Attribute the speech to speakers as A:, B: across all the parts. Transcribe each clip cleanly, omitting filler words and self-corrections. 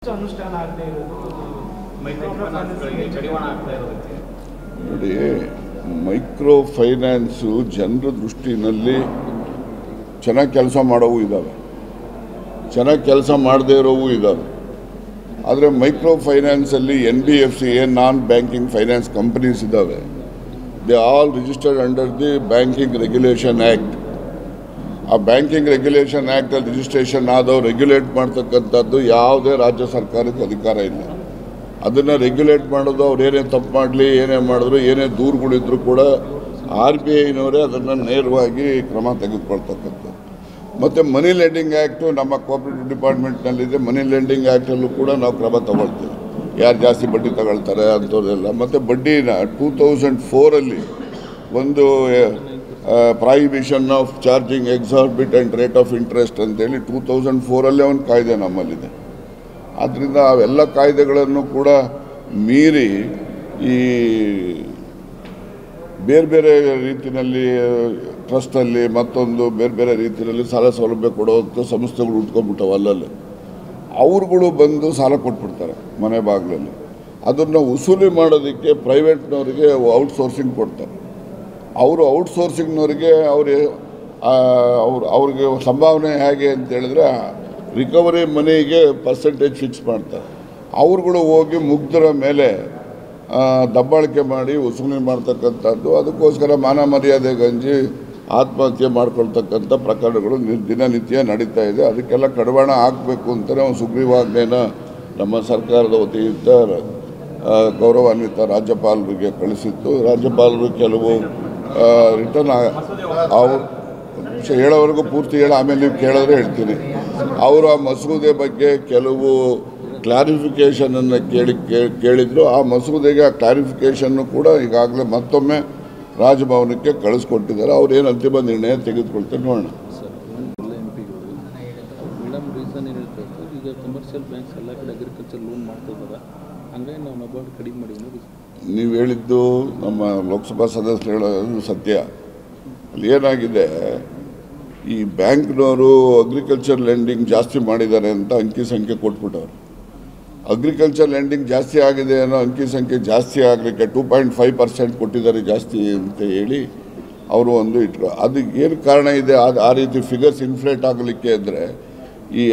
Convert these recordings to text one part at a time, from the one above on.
A: ಎಷ್ಟು ಅನುಷ್ಠಾನ ಆಗದೆ ಇರೋದು
B: ನೋಡಿ, ಮೈಕ್ರೋ ಫೈನಾನ್ಸು ಜನರ ದೃಷ್ಟಿನಲ್ಲಿ ಚೆನ್ನಾಗಿ ಕೆಲಸ ಮಾಡೋವು ಇದ್ದಾವೆ, ಚೆನ್ನಾಗಿ ಕೆಲಸ ಮಾಡದೇ ಇರೋವು ಇದ್ದಾವೆ. ಆದರೆ ಮೈಕ್ರೋ ಫೈನಾನ್ಸಲ್ಲಿ NBFC ಏನು ನಾನ್ ಬ್ಯಾಂಕಿಂಗ್ ಫೈನಾನ್ಸ್ ಕಂಪನೀಸ್ ಇದ್ದಾವೆ, they all registered under the banking regulation act. ಆ ಬ್ಯಾಂಕಿಂಗ್ ರೆಗ್ಯುಲೇಷನ್ ಆ್ಯಕ್ಟಲ್ಲಿ ರಿಜಿಸ್ಟ್ರೇಷನ್ ಆದವು ರೆಗ್ಯುಲೇಟ್ ಮಾಡ್ತಕ್ಕಂಥದ್ದು ಯಾವುದೇ ರಾಜ್ಯ ಸರ್ಕಾರಕ್ಕೆ ಅಧಿಕಾರ ಇಲ್ಲ. ಅದನ್ನು ರೆಗ್ಯುಲೇಟ್ ಮಾಡೋದು ಅವ್ರು ಏನೇ ತಪ್ಪು ಮಾಡಲಿ, ಏನೇ ಮಾಡಿದ್ರು, ಏನೇ ದೂರುಗಳಿದ್ರು ಕೂಡ RBIನವರೇ ಅದನ್ನು ನೇರವಾಗಿ ಕ್ರಮ ತೆಗೆದುಕೊಳ್ತಕ್ಕಂಥದ್ದು. ಮತ್ತು ಮನಿ ಲೆಂಡಿಂಗ್ ಆ್ಯಕ್ಟು ನಮ್ಮ ಕೋಆಪರೇಟಿವ್ ಡಿಪಾರ್ಟ್ಮೆಂಟ್ನಲ್ಲಿದೆ. ಮನಿ ಲೆಂಡಿಂಗ್ ಆ್ಯಕ್ಟಲ್ಲೂ ಕೂಡ ನಾವು ಕ್ರಮ ತಗೊಳ್ತೀವಿ, ಯಾರು ಜಾಸ್ತಿ ಬಡ್ಡಿ ತಗೊಳ್ತಾರೆ ಅಂಥದ್ದೆಲ್ಲ. ಮತ್ತು ಬಡ್ಡಿನ 2004 ಒಂದು prohibition of charging exorbitant rate of interest ಅಂತೇಳಿ 2004 ಒಂದು ಕಾಯ್ದೆ ನಮ್ಮಲ್ಲಿದೆ. ಆದ್ದರಿಂದ ಅವೆಲ್ಲ ಕಾಯ್ದೆಗಳನ್ನು ಕೂಡ ಮೀರಿ ಈ ಬೇರೆ ಬೇರೆ ರೀತಿಯಲ್ಲಿ ಟ್ರಸ್ಟಲ್ಲಿ ಮತ್ತೊಂದು ಬೇರೆ ಬೇರೆ ರೀತಿಯಲ್ಲಿ ಸಾಲ ಸೌಲಭ್ಯ ಕೊಡುವಂಥ ಸಂಸ್ಥೆಗಳು ಉಟ್ಕೊಂಡ್ಬಿಟ್ಟವು. ಅಲ್ಲಲ್ಲಿ ಅವ್ರುಗಳು ಬಂದು ಸಾಲ ಕೊಟ್ಬಿಡ್ತಾರೆ ಮನೆ ಬಾಗಿಲಲ್ಲಿ. ಅದನ್ನು ವಸೂಲಿ ಮಾಡೋದಕ್ಕೆ ಪ್ರೈವೇಟ್ನವರಿಗೆ ಔಟ್ಸೋರ್ಸಿಂಗ್ ಕೊಡ್ತಾರೆ. ಅವರು ಔಟ್ಸೋರ್ಸಿಂಗ್ನವರಿಗೆ ಅವ್ರಿಗೆ ಸಂಭಾವನೆ ಹೇಗೆ ಅಂತ ಹೇಳಿದ್ರೆ ರಿಕವರಿ ಮನಿಗೆ ಪರ್ಸೆಂಟೇಜ್ ಫಿಕ್ಸ್ ಮಾಡ್ತಾರೆ. ಅವ್ರುಗಳು ಹೋಗಿ ಮುಗ್ಧರ ಮೇಲೆ ದಬ್ಬಾಳಿಕೆ ಮಾಡಿ ವಸೂಲಿ ಮಾಡ್ತಕ್ಕಂಥದ್ದು. ಅದಕ್ಕೋಸ್ಕರ ಮಾನ ಮರ್ಯಾದೆ ಗಂಜಿ ಆತ್ಮಹತ್ಯೆ ಮಾಡ್ಕೊಳ್ತಕ್ಕಂಥ ಪ್ರಕರಣಗಳು ದಿನನಿತ್ಯ ನಡೀತಾ ಇದೆ. ಅದಕ್ಕೆಲ್ಲ ಕಡಿವಾಣ ಹಾಕಬೇಕು ಅಂತಲೇ ಒಂದು ಸುಗ್ರೀವಾಜ್ಞೆನ ನಮ್ಮ ಸರ್ಕಾರದ ವತಿಯಿಂದ ಗೌರವಾನ್ವಿತ ರಾಜ್ಯಪಾಲರಿಗೆ ಕಳಿಸಿತ್ತು. ರಾಜ್ಯಪಾಲರು ಕೆಲವು ರಿಟರ್ನ್ ಅವ್ರು ಹೇಳೋವರೆಗೂ ಪೂರ್ತಿ ಹೇಳಿ ಆಮೇಲೆ ನೀವು ಕೇಳಿದ್ರೆ ಹೇಳ್ತೀನಿ. ಅವರು ಆ ಮಸೂದೆ ಬಗ್ಗೆ ಕೆಲವು ಕ್ಲಾರಿಫಿಕೇಷನನ್ನು ಕೇಳಿದ್ರು. ಆ ಮಸೂದೆಗೆ ಆ ಕ್ಲಾರಿಫಿಕೇಷನ್ನು ಕೂಡ ಈಗಾಗಲೇ ಮತ್ತೊಮ್ಮೆ ರಾಜಭವನಕ್ಕೆ ಕಳಿಸ್ಕೊಟ್ಟಿದ್ದಾರೆ. ಅವ್ರೇನು ಅಂತಿಮ ನಿರ್ಣಯ ತೆಗೆದುಕೊಳ್ತಾರೆ ನೋಡೋಣ.
C: ಮೇಡಮ್ ರೀಸನ್ ಏನು ಹೇಳ್ತಾರೆ, ಈಗ ಕಮರ್ಷಿಯಲ್ ಬ್ಯಾಂಕ್ಸ್ ಎಲ್ಲ ಕಡೆ ಅಗ್ರಿಕಲ್ಚರ್ ಲೋನ್ ಮಾಡ್ತಾ ಇದ್ದಾರೆ, ಹಂಗಾಗಿ ನಾವು ನಬಾರ್ಡ್ ಕಡಿಮೆ ಮಾಡಿದ್ವಿ.
B: ನೀವು ಹೇಳಿದ್ದು ನಮ್ಮ ಲೋಕಸಭಾ ಸದಸ್ಯರು ಹೇಳೋದು ಸತ್ಯ. ಅಲ್ಲಿ ಏನಾಗಿದೆ, ಈ ಬ್ಯಾಂಕ್ನವರು ಅಗ್ರಿಕಲ್ಚರ್ ಲೆಂಡಿಂಗ್ ಜಾಸ್ತಿ ಮಾಡಿದ್ದಾರೆ ಅಂತ ಅಂಕಿ ಸಂಖ್ಯೆ ಕೊಟ್ಬಿಟ್ಟವ್ರು. ಅಗ್ರಿಕಲ್ಚರ್ ಲೆಂಡಿಂಗ್ ಜಾಸ್ತಿ ಆಗಿದೆ ಅನ್ನೋ ಅಂಕಿ ಸಂಖ್ಯೆ ಜಾಸ್ತಿ ಆಗಲಿಕ್ಕೆ 2.5% ಕೊಟ್ಟಿದ್ದಾರೆ ಜಾಸ್ತಿ ಅಂತ ಹೇಳಿ ಅವರು ಒಂದು ಇಟ್ಟರು. ಅದಕ್ಕೆ ಏನು ಕಾರಣ ಇದೆ ಆ ರೀತಿ ಫಿಗರ್ಸ್ ಇನ್ಫ್ಲೇಟ್ ಆಗಲಿಕ್ಕೆ ಅಂದರೆ ಈ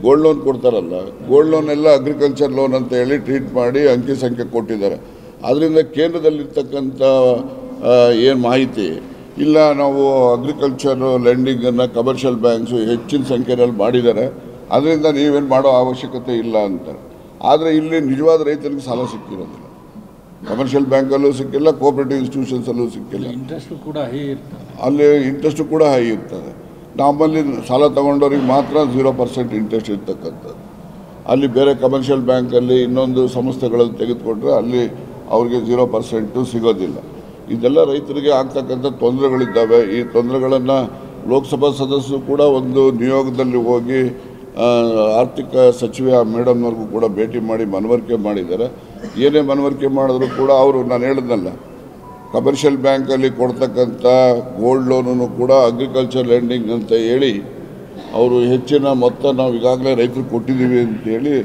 B: ಗೋಲ್ಡ್ ಲೋನ್ ಕೊಡ್ತಾರಲ್ಲ, ಗೋಲ್ಡ್ ಲೋನ್ ಎಲ್ಲ ಅಗ್ರಿಕಲ್ಚರ್ ಲೋನ್ ಅಂತ ಹೇಳಿ ಟ್ರೀಟ್ ಮಾಡಿ ಅಂಕಿ ಸಂಖ್ಯೆ ಕೊಟ್ಟಿದ್ದಾರೆ. ಅದರಿಂದ ಕೇಂದ್ರದಲ್ಲಿರ್ತಕ್ಕಂಥ ಏನು ಮಾಹಿತಿ ಇಲ್ಲ, ನಾವು ಅಗ್ರಿಕಲ್ಚರ್ ಲೆಂಡಿಂಗನ್ನು ಕಮರ್ಷಿಯಲ್ ಬ್ಯಾಂಕ್ಸು ಹೆಚ್ಚಿನ ಸಂಖ್ಯೆಯಲ್ಲಿ ಮಾಡಿದ್ದಾರೆ, ಅದರಿಂದ ನೀವೇನು ಮಾಡೋ ಅವಶ್ಯಕತೆ ಇಲ್ಲ ಅಂತಾರೆ. ಆದರೆ ಇಲ್ಲಿ ನಿಜವಾದ ರೈತರಿಗೆ ಸಾಲ ಸಿಕ್ಕಿರೋದಿಲ್ಲ. ಕಮರ್ಷಿಯಲ್ ಬ್ಯಾಂಕಲ್ಲೂ ಸಿಕ್ಕಿಲ್ಲ, ಕೋಆಪರೇಟಿವ್ ಇನ್ಸ್ಟಿಟ್ಯೂಷನ್ಸಲ್ಲೂ ಸಿಕ್ಕಿಲ್ಲ.
C: ಇಂಟ್ರೆಸ್ಟ್ ಕೂಡ ಹೈ ಇರ್ತದೆ,
B: ಅಲ್ಲಿ ಇಂಟ್ರೆಸ್ಟು ಕೂಡ ಹೈ ಇರ್ತದೆ. ನಮ್ಮಲ್ಲಿ ಸಾಲ ತೊಗೊಂಡವ್ರಿಗೆ ಮಾತ್ರ 0% ಇಂಟ್ರೆಸ್ಟ್ ಇರ್ತಕ್ಕಂಥದ್ದು. ಅಲ್ಲಿ ಬೇರೆ ಕಮರ್ಷಿಯಲ್ ಬ್ಯಾಂಕಲ್ಲಿ ಇನ್ನೊಂದು ಸಂಸ್ಥೆಗಳಲ್ಲಿ ತೆಗೆದುಕೊಂಡ್ರೆ ಅಲ್ಲಿ ಅವ್ರಿಗೆ 0% ಸಿಗೋದಿಲ್ಲ. ಇದೆಲ್ಲ ರೈತರಿಗೆ ಆಗ್ತಕ್ಕಂಥ ತೊಂದರೆಗಳಿದ್ದಾವೆ. ಈ ತೊಂದರೆಗಳನ್ನು ಲೋಕಸಭಾ ಸದಸ್ಯರು ಕೂಡ ಒಂದು ನಿಯೋಗದಲ್ಲಿ ಹೋಗಿ ಆರ್ಥಿಕ ಸಚಿವೆ ಮೇಡಮ್ನವ್ರಿಗೂ ಕೂಡ ಭೇಟಿ ಮಾಡಿ ಮನವರಿಕೆ ಮಾಡಿದ್ದಾರೆ. ಏನೇ ಮನವರಿಕೆ ಮಾಡಿದ್ರು ಕೂಡ ಅವರು, ನಾನು ಹೇಳಿದ್ನಲ್ಲ, ಕಮರ್ಷಿಯಲ್ ಬ್ಯಾಂಕಲ್ಲಿ ಕೊಡ್ತಕ್ಕಂಥ ಗೋಲ್ಡ್ ಲೋನನ್ನು ಕೂಡ ಅಗ್ರಿಕಲ್ಚರ್ ಲೆಂಡಿಂಗ್ ಅಂತ ಹೇಳಿ ಅವರು ಹೆಚ್ಚಿನ ಮೊತ್ತ ನಾವು ಈಗಾಗಲೇ ರೈತರಿಗೆ ಕೊಟ್ಟಿದ್ದೀವಿ ಅಂತೇಳಿ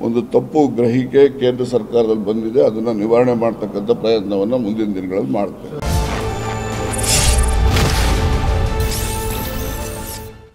B: ಒಂದು ತಪ್ಪು ಗ್ರಹಿಕೆ ಕೇಂದ್ರ ಸರ್ಕಾರದಲ್ಲಿ ಬಂದಿದೆ. ಅದನ್ನು ನಿವಾರಣೆ ಮಾಡ್ತಕ್ಕಂಥ ಪ್ರಯತ್ನವನ್ನು ಮುಂದಿನ ದಿನಗಳಲ್ಲಿ ಮಾಡ್ತೇವೆ.